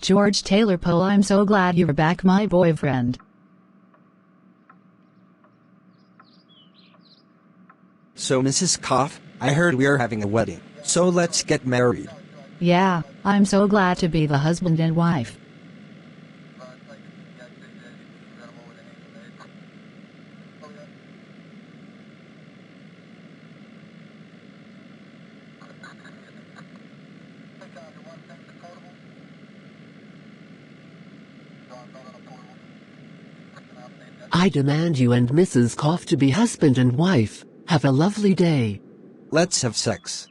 George Taylor Poe, I'm so glad you're back, my boyfriend. So Mrs. Koff, I heard we are having a wedding, so let's get married. Yeah, I'm so glad to be the husband and wife. I demand you and Mrs. Koff to be husband and wife. Have a lovely day. Let's have sex.